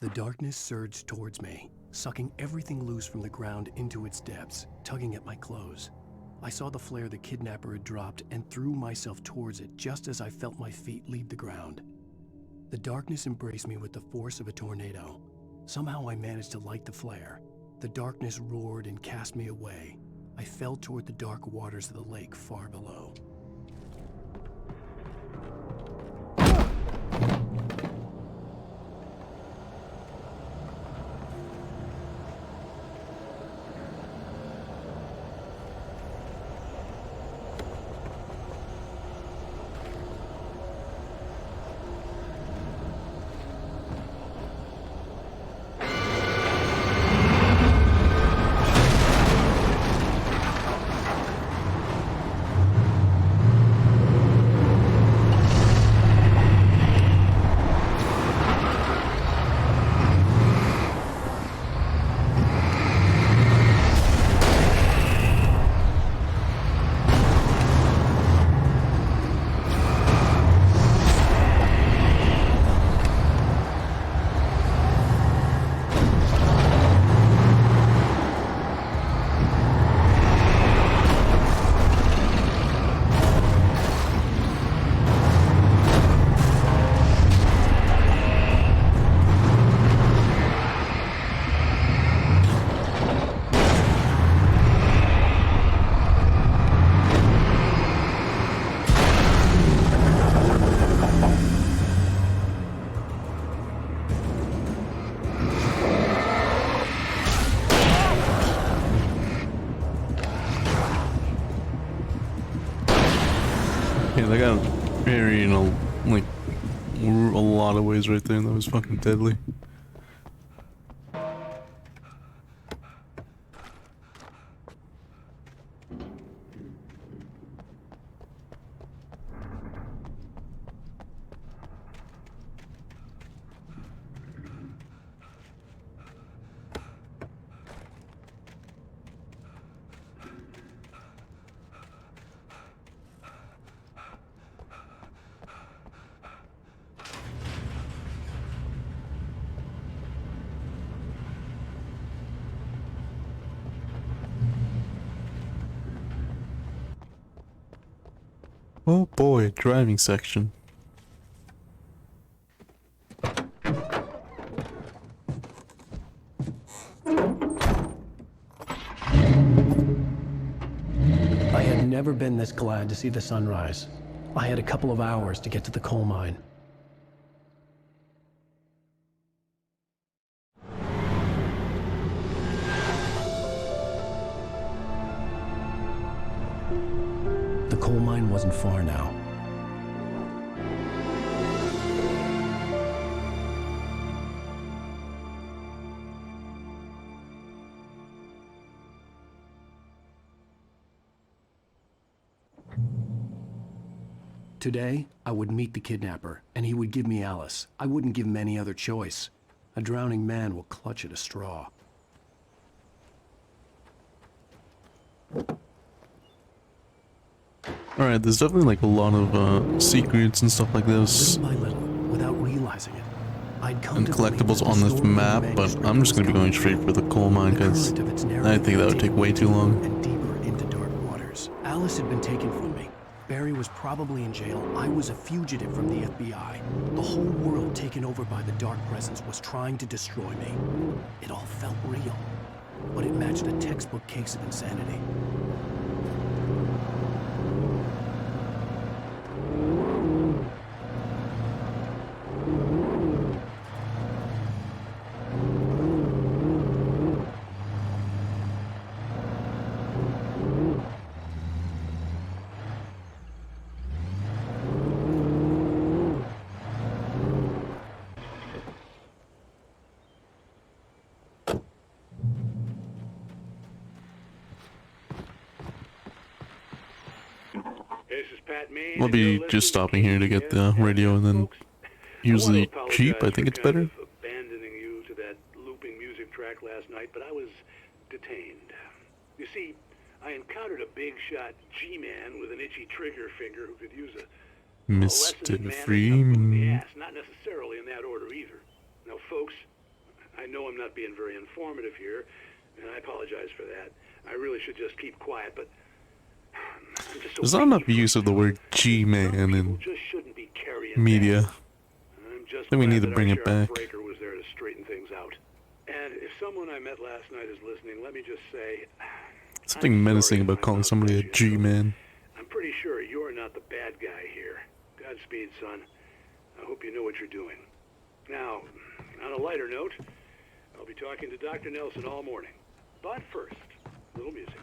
The darkness surged towards me, sucking everything loose from the ground into its depths, tugging at my clothes. I saw the flare the kidnapper had dropped and threw myself towards it just as I felt my feet leave the ground. The darkness embraced me with the force of a tornado. Somehow I managed to light the flare. The darkness roared and cast me away. I fell toward the dark waters of the lake far below. Yeah, they got buried in a lot of ways right there, and that was fucking deadly. Oh boy, driving section. I had never been this glad to see the sunrise. I had a couple of hours to get to the coal mine. The coal mine wasn't far now. Today, I would meet the kidnapper, and he would give me Alice. I wouldn't give him any other choice. A drowning man will clutch at a straw. Alright, there's definitely like a lot of secrets and stuff like this. Little by little, without realizing it, I'd come And to believe collectibles that the on this story of map, Megga but Street I'm just was gonna be going straight for the coal mine the because current of its I narrative think that would had take taken way me too deeper long. and deeper into dark waters. Alice had been taken from me. Barry was probably in jail. I was a fugitive from the FBI. The whole world taken over by the dark presence was trying to destroy me. It all felt real, but it matched a textbook case of insanity. We'll be just stopping here to get the radio and then use the Jeep. I think it's better. Abandoning you to that looping music track last night, but I was detained. You see, I encountered a big shot G-man with an itchy trigger finger who could use a Mr. lesson in Freeman. the ass, not necessarily in that order either. Now, folks, I know I'm not being very informative here, and I apologize for that. I really should just keep quiet, but I'm just so There's not enough use of the word G-Man in just shouldn't be carrying media. that. I'm just Then we glad need to that bring our it Sheriff back. Breaker was there to straighten things out. And if someone I met last night is listening, let me just say, Something I'm menacing sorry if about my calling mouth somebody a got you in trouble. G-Man. I'm pretty sure you're not the bad guy here. Godspeed, son. I hope you know what you're doing. Now, on a lighter note, I'll be talking to Dr. Nelson all morning. But first, a little music.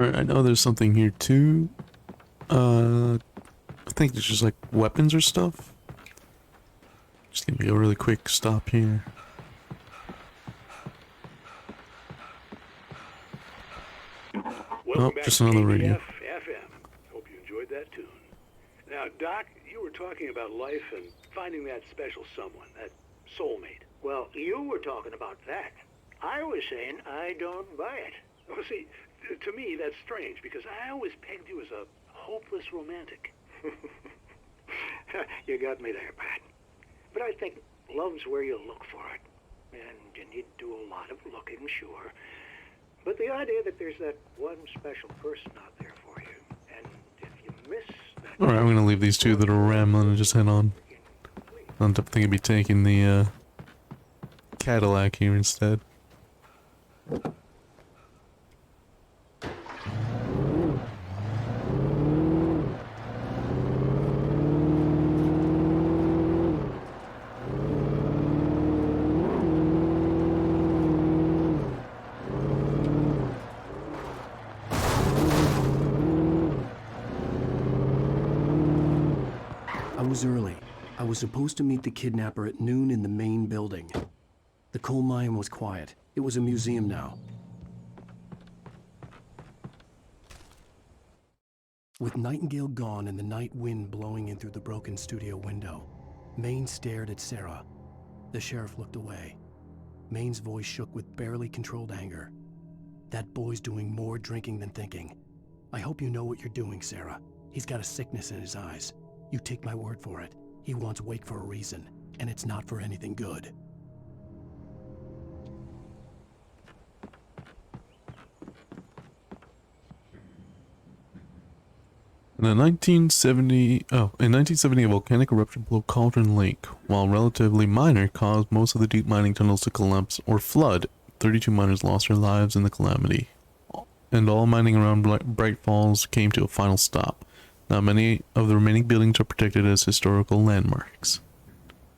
Alright, I know there's something here too. I think there's just like weapons or stuff. Just gonna be a really quick stop here. Welcome Oh, back just to another radio. FM. Hope you enjoyed that tune. Now, Doc, you were talking about life and finding that special someone, that soulmate. Well, you were talking about that. I was saying I don't buy it. Well, see, to me, that's strange, because I always pegged you as a hopeless romantic. You got me there, Pat. But I think love's where you look for it. And you need to do a lot of looking, sure. But the idea that there's that one special person out there for you, and if you miss that... Alright, I'm gonna leave these two that are rambling and just head on. I'm thinking I'd be taking the Cadillac here instead. I was early. I was supposed to meet the kidnapper at noon in the main building. The coal mine was quiet. It was a museum now. With Nightengale gone and the night wind blowing in through the broken studio window, Maine stared at Sarah. The sheriff looked away. Maine's voice shook with barely controlled anger. That boy's doing more drinking than thinking. I hope you know what you're doing, Sarah. He's got a sickness in his eyes. You take my word for it. He wants Wake for a reason, and it's not for anything good. In 1970, a volcanic eruption below Cauldron Lake, while relatively minor, caused most of the deep mining tunnels to collapse or flood. 32 miners lost their lives in the calamity, and all mining around Bright Falls came to a final stop. Now many of the remaining buildings are protected as historical landmarks.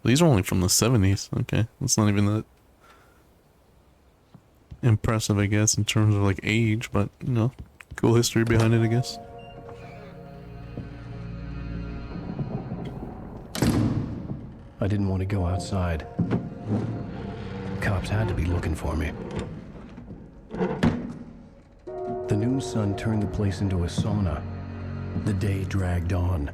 These are only from the 70s. Okay, that's not even that impressive, I guess, in terms of like age, but you know, cool history behind it, I guess. I didn't want to go outside. Cops had to be looking for me. The noon sun turned the place into a sauna. The day dragged on.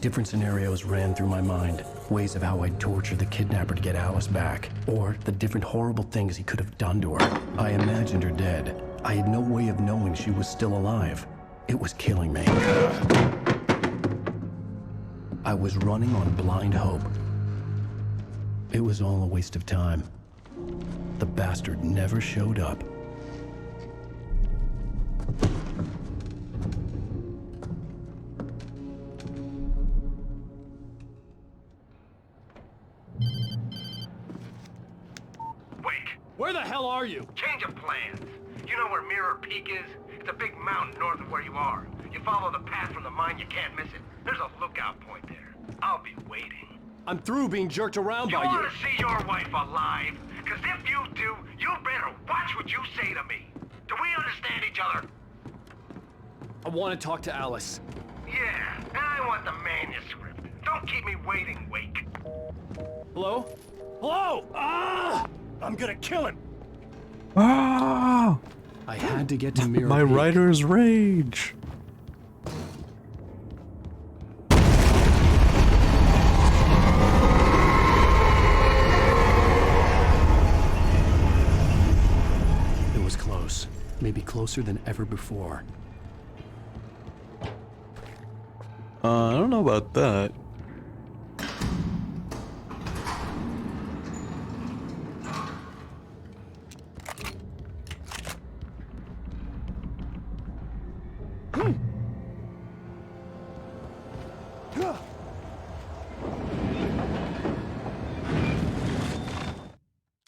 Different scenarios ran through my mind. Ways of how I'd torture the kidnapper to get Alice back. Or the different horrible things he could have done to her. I imagined her dead. I had no way of knowing she was still alive. It was killing me. I was running on blind hope. It was all a waste of time. The bastard never showed up. Where the hell are you? Change of plans. You know where Mirror Peak is? It's a big mountain north of where you are. You follow the path from the mine, you can't miss it. There's a lookout point there. I'll be waiting. I'm through being jerked around You by you. want to see your wife alive? Because if you do, you better watch what you say to me. Do we understand each other? I want to talk to Alice. Yeah, and I want the manuscript. Don't keep me waiting, Wake. Hello? Hello! Ah! I'm gonna kill him! Ah! I had to get to Mirror My Peak. writer's rage. It was close. Maybe closer than ever before. I don't know about that.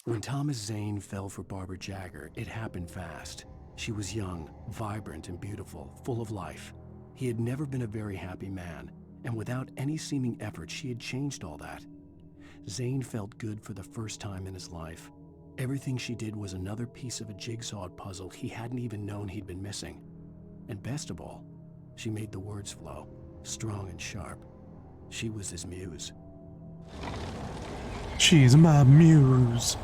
When Thomas Zane fell for Barbara Jagger, it happened fast. She was young, vibrant, and beautiful, full of life. He had never been a very happy man, and without any seeming effort, she had changed all that. Zane felt good for the first time in his life. Everything she did was another piece of a jigsaw puzzle he hadn't even known he'd been missing. And best of all, she made the words flow, strong and sharp. She was his muse. She's my muse.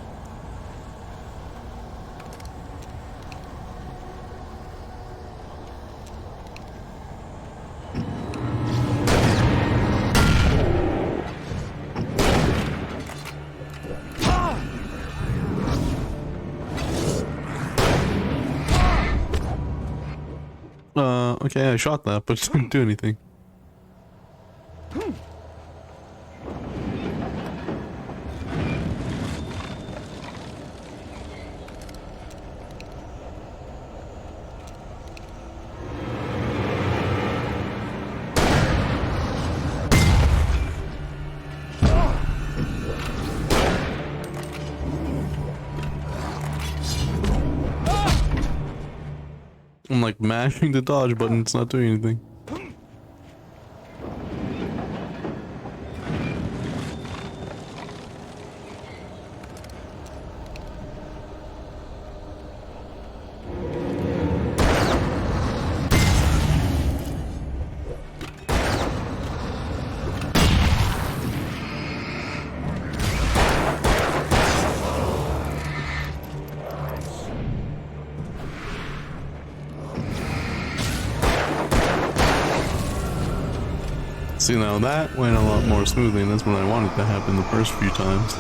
Okay, I shot that, but it didn't do anything. I'm like mashing the dodge button, it's not doing anything. See, now that went a lot more smoothly, and that's what I wanted to happen the first few times.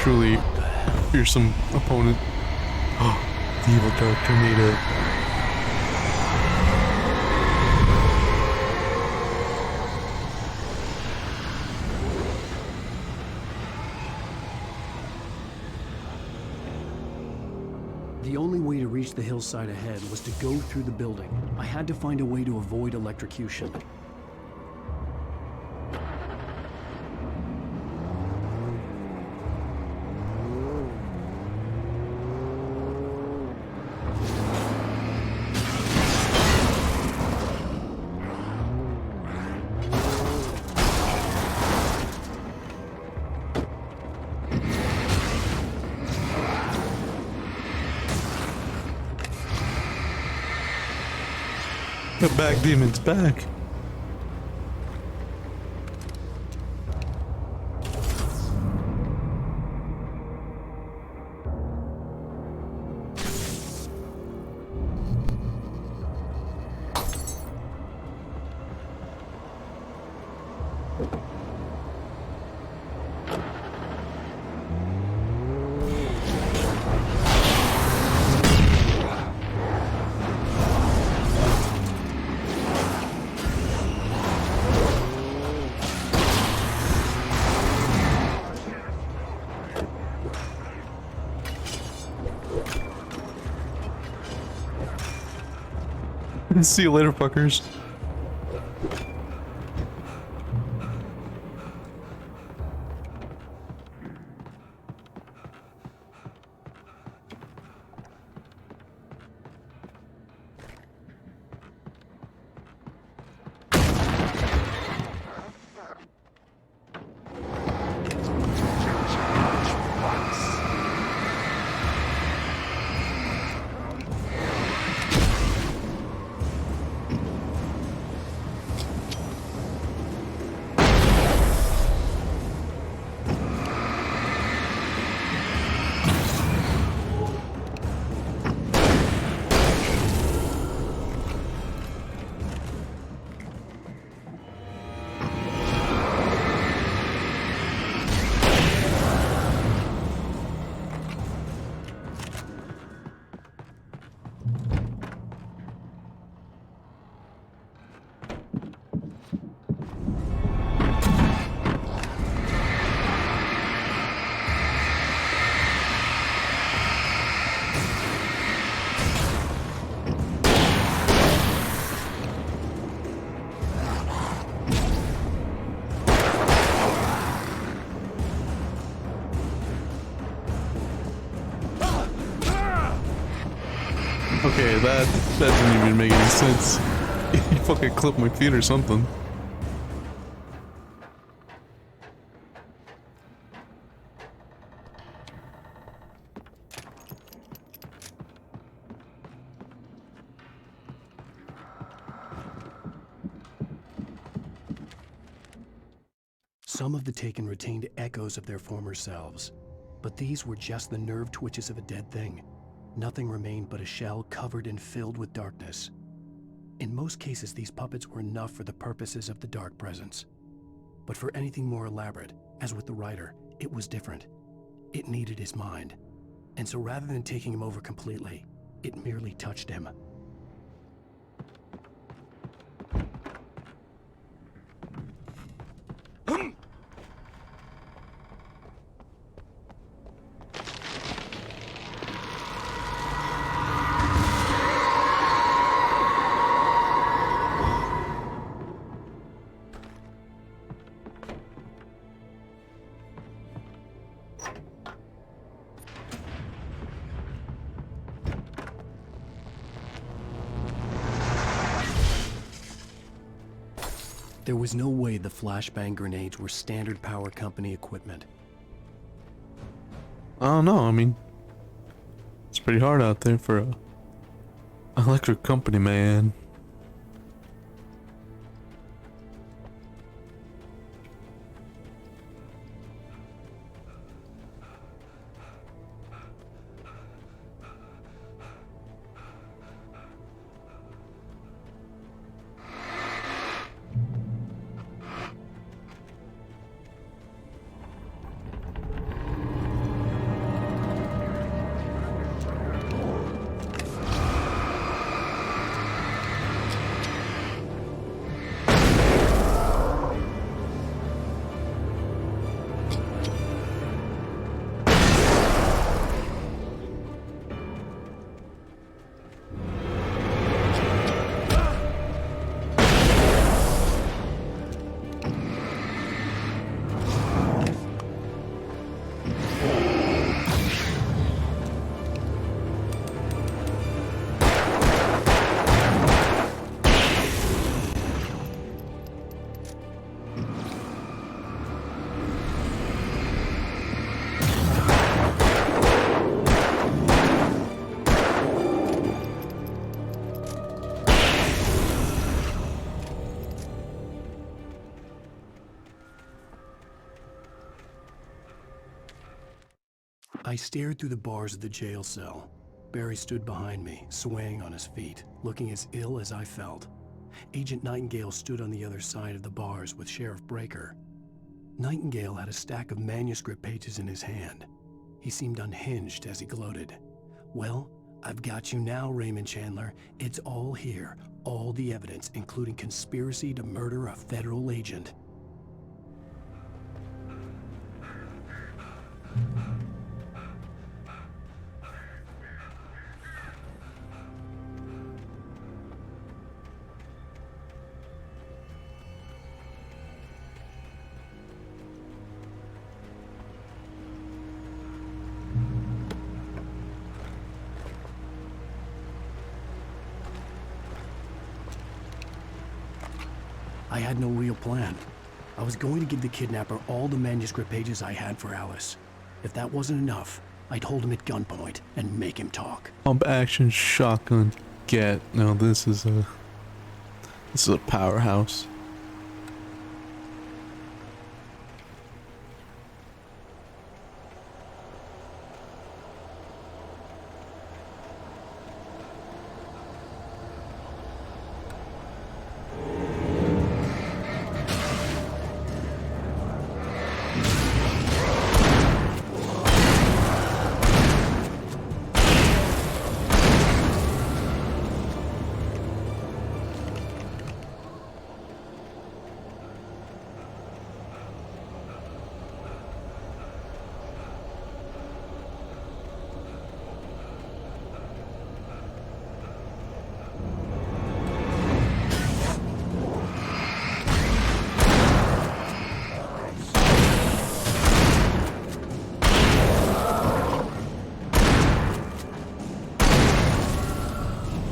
Truly fearsome opponent. The evil dark tornado. The only way to reach the hillside ahead was to go through the building. I had to find a way to avoid electrocution. Back demon's back. See you later, fuckers. Okay, that didn't even make any sense. He fucking clipped my feet or something. Some of the Taken retained echoes of their former selves, but these were just the nerve twitches of a dead thing. Nothing remained but a shell covered and filled with darkness. In most cases, these puppets were enough for the purposes of the dark presence. But for anything more elaborate, as with the writer, it was different. It needed his mind. And so rather than taking him over completely, it merely touched him. There was no way the flashbang grenades were standard power company equipment. I don't know, I mean, it's pretty hard out there for a electric company, man. I stared through the bars of the jail cell. Barry stood behind me, swaying on his feet, looking as ill as I felt. Agent Nightengale stood on the other side of the bars with Sheriff Breaker. Nightengale had a stack of manuscript pages in his hand. He seemed unhinged as he gloated. "Well, I've got you now, Raymond Chandler. It's all here. All the evidence, including conspiracy to murder a federal agent." I had no real plan. I was going to give the kidnapper all the manuscript pages I had for Alice. If that wasn't enough, I'd hold him at gunpoint and make him talk. Pump action shotgun get. Now this is a powerhouse.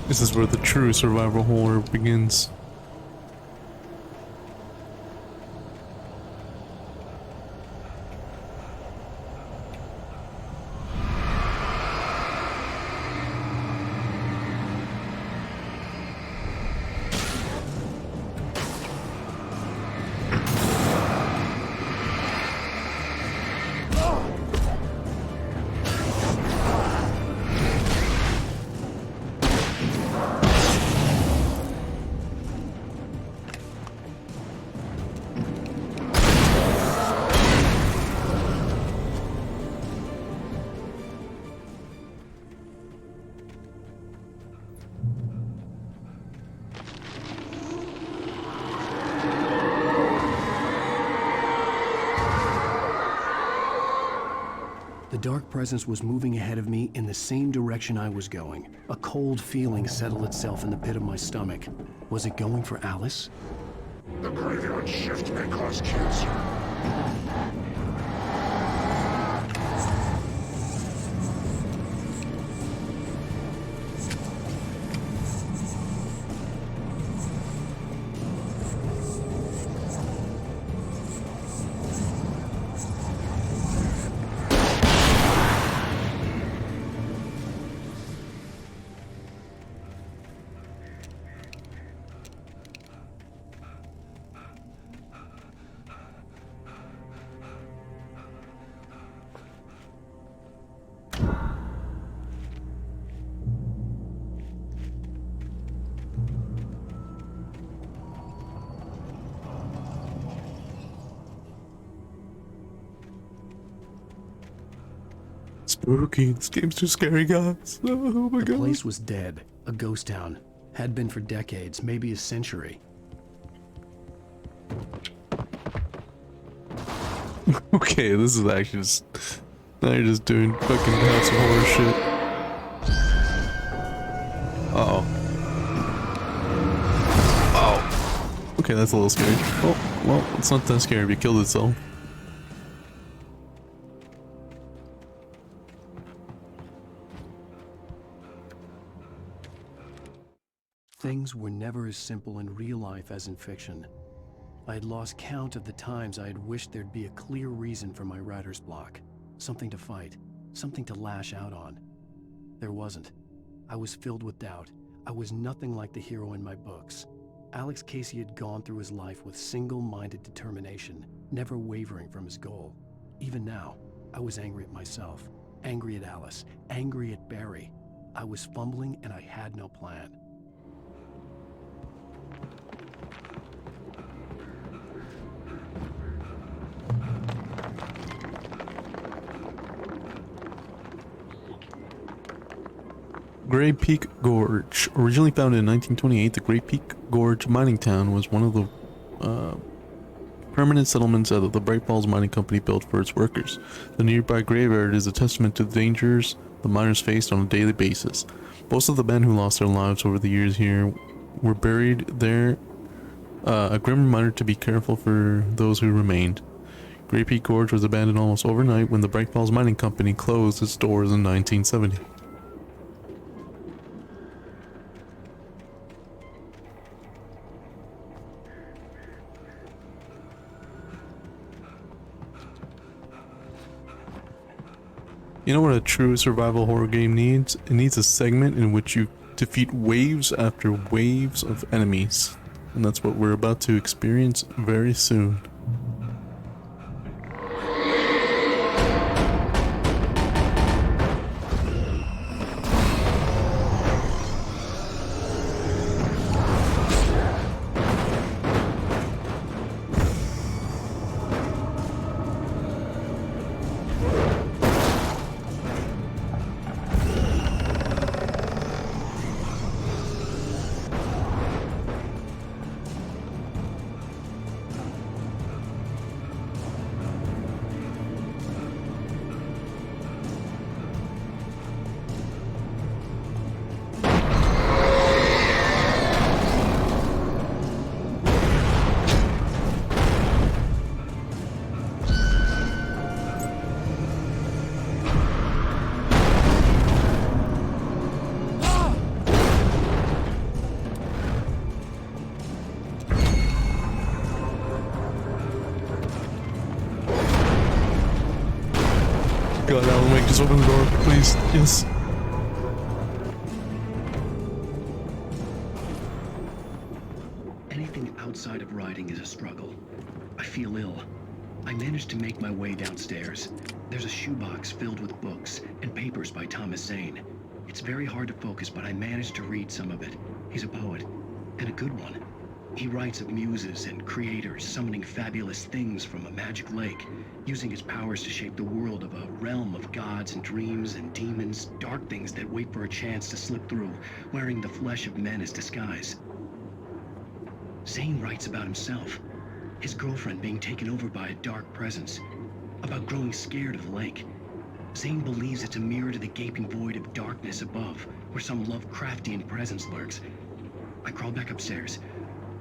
This is where the true survival horror begins. The dark presence was moving ahead of me in the same direction I was going. A cold feeling settled itself in the pit of my stomach. Was it going for Alice? The graveyard shift may cause cancer. Spooky. This game's too scary, guys. Oh my The god. place was dead. A ghost town. Had been for decades, maybe a century. Okay, this is actually just... Now you're just doing fucking house of horror shit. Uh-oh. Oh. Okay, that's a little scary. Oh, well, it's not that scary if you killed itself. Things were never as simple in real life as in fiction. I had lost count of the times I had wished there'd be a clear reason for my writer's block. Something to fight, something to lash out on. There wasn't. I was filled with doubt. I was nothing like the hero in my books. Alex Casey had gone through his life with single-minded determination, never wavering from his goal. Even now, I was angry at myself. angry at Alice, angry at Barry. I was fumbling and I had no plan. Gray Peak Gorge. Originally founded in 1928, the Gray Peak Gorge mining town was one of the permanent settlements that the Bright Falls Mining Company built for its workers. The nearby graveyard is a testament to the dangers the miners faced on a daily basis. Most of the men who lost their lives over the years here were buried there, a grim reminder to be careful for those who remained. Gray Peak Gorge was abandoned almost overnight when the Bright Falls Mining Company closed its doors in 1970. You know what a true survival horror game needs? It needs a segment in which you defeat waves after waves of enemies. And that's what we're about to experience very soon. God, Alan Wake, just open the door, please. Yes. Anything outside of riding is a struggle. I feel ill. I managed to make my way downstairs. There's a shoebox filled with books and papers by Thomas Zane. It's very hard to focus, but I managed to read some of it. He's a poet, and a good one. He writes of muses and creators summoning fabulous things from a magic lake, using his powers to shape the world of a realm of gods and dreams and demons, dark things that wait for a chance to slip through, wearing the flesh of men as disguise. Zane writes about himself, his girlfriend being taken over by a dark presence, about growing scared of the lake. Zane believes it's a mirror to the gaping void of darkness above, where some Lovecraftian presence lurks. I crawl back upstairs.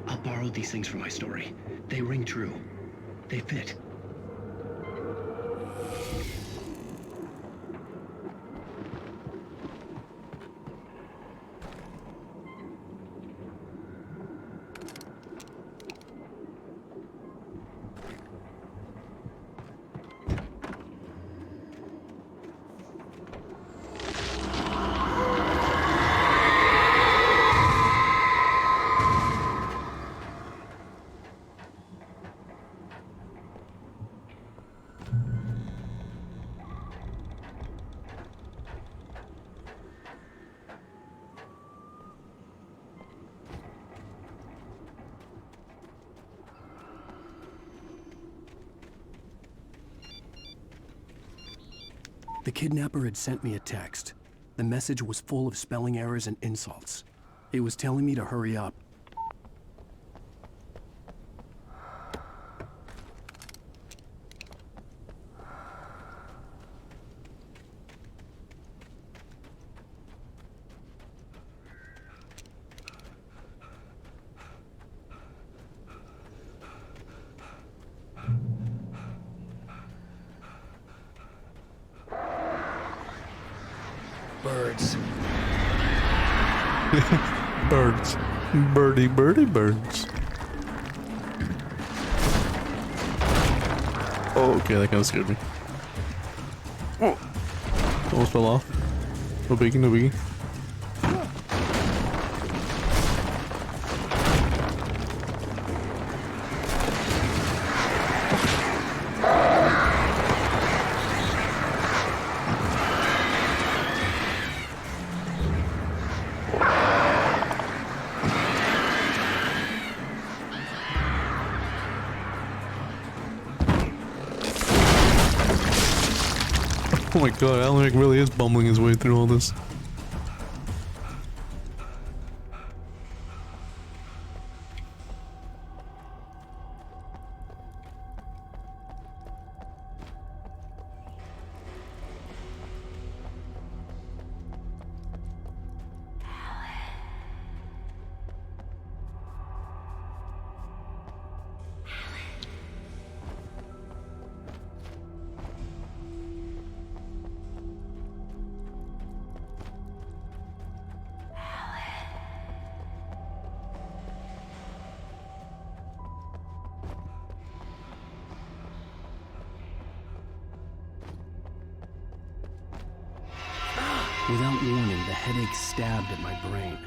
I'll borrow these things for my story. They ring true. They fit. The kidnapper had sent me a text. The message was full of spelling errors and insults. It was telling me to hurry up. Birds. Birds. Birdie, birdie, birds. Oh, okay, that kind of scared me. Oh. Almost fell off. No biggie, no biggie. my god, Alan Wake really is bumbling his way through all this. Without warning, the headache stabbed at my brain.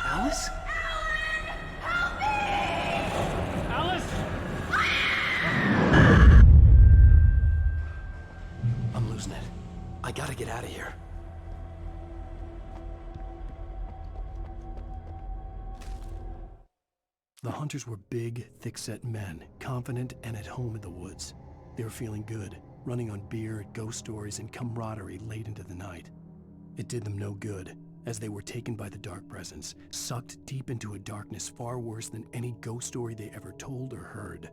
Alice? Alice! I'm losing it. I gotta get out of here. The hunters were big, thick-set men, confident and at home in the woods. They were feeling good, running on beer, ghost stories, and camaraderie late into the night. It did them no good, as they were taken by the dark presence, sucked deep into a darkness far worse than any ghost story they ever told or heard.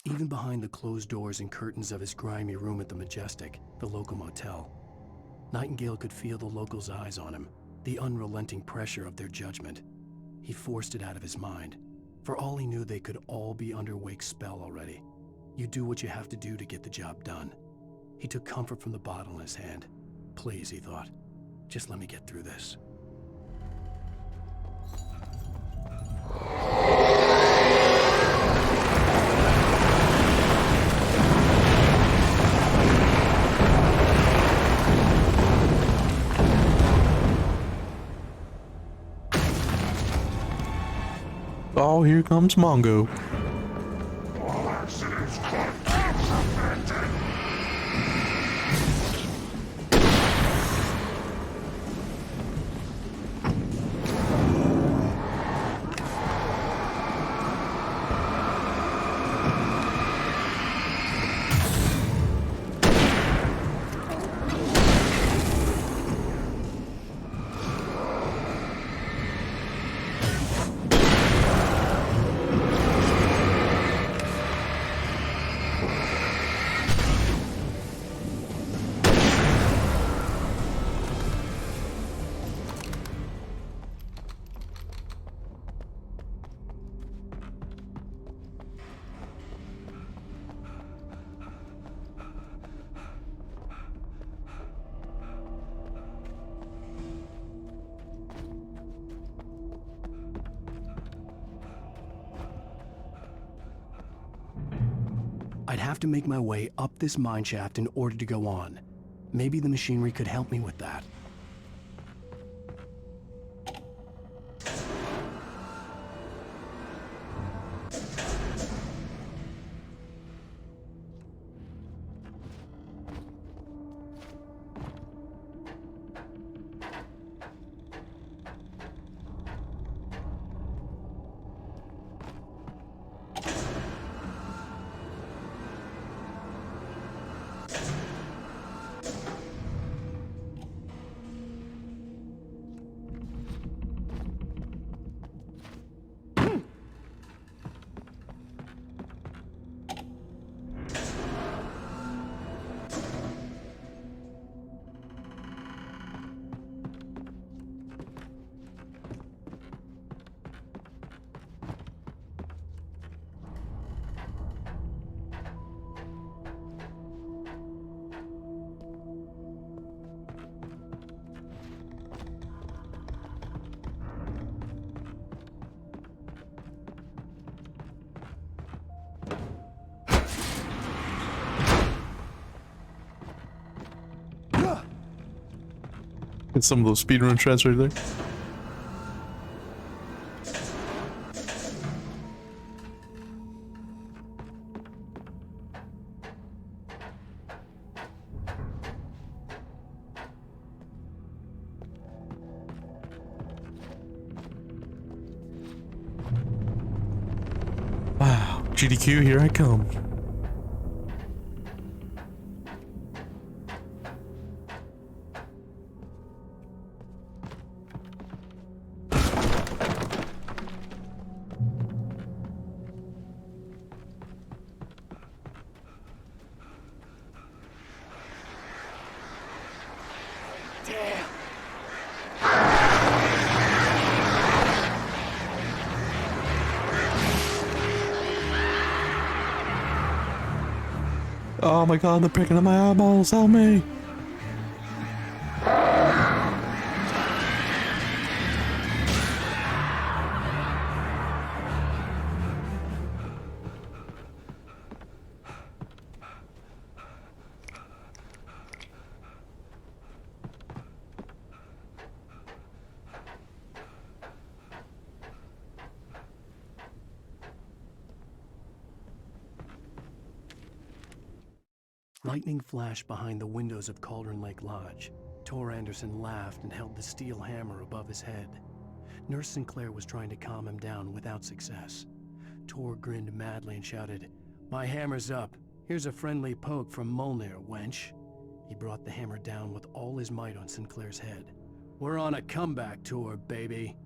Even behind the closed doors and curtains of his grimy room at the Majestic, the local motel, Nightengale could feel the locals' eyes on him, the unrelenting pressure of their judgment. He forced it out of his mind. For all he knew, they could all be under Wake's spell already. You do what you have to do to get the job done. He took comfort from the bottle in his hand. Please, he thought, just let me get through this. Oh, here comes Mongo. All accidents documented. I'd have to make my way up this mine shaft in order to go on. Maybe the machinery could help me with that. It's some of those speedrun shots right there. Wow, GDQ, here I come. Oh my god, they're picking at my eyeballs, help me! Lightning flashed behind the windows of Cauldron Lake Lodge. Tor Anderson laughed and held the steel hammer above his head. Nurse Sinclair was trying to calm him down without success. Tor grinned madly and shouted, "My hammer's up. Here's a friendly poke from Molnir, wench." He brought the hammer down with all his might on Sinclair's head. "We're on a comeback tour, baby."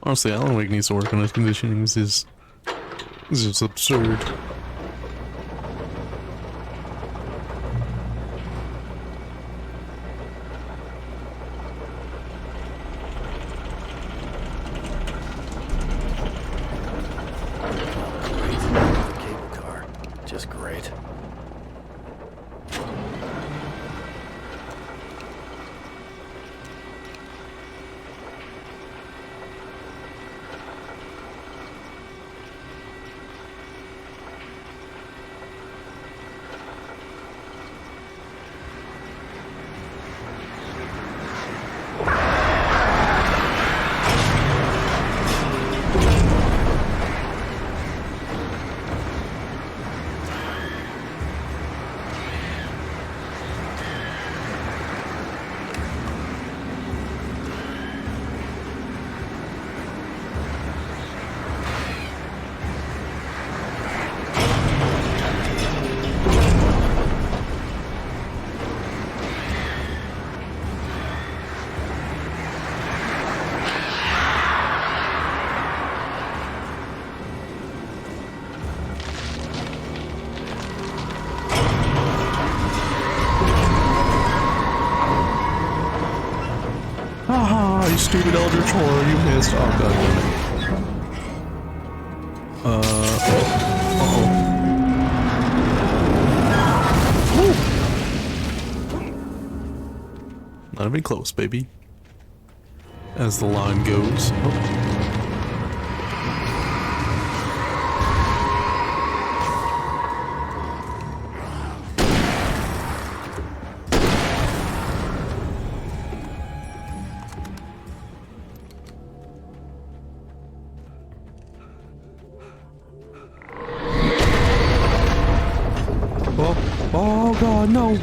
Honestly, Alan Wake needs to work on his conditioning. This is absurd. The cable car. Just great. Haha, you stupid Eldritch Horror, you missed. Oh god damn it. Not even close, baby. As the line goes. Oh. Oh god, no!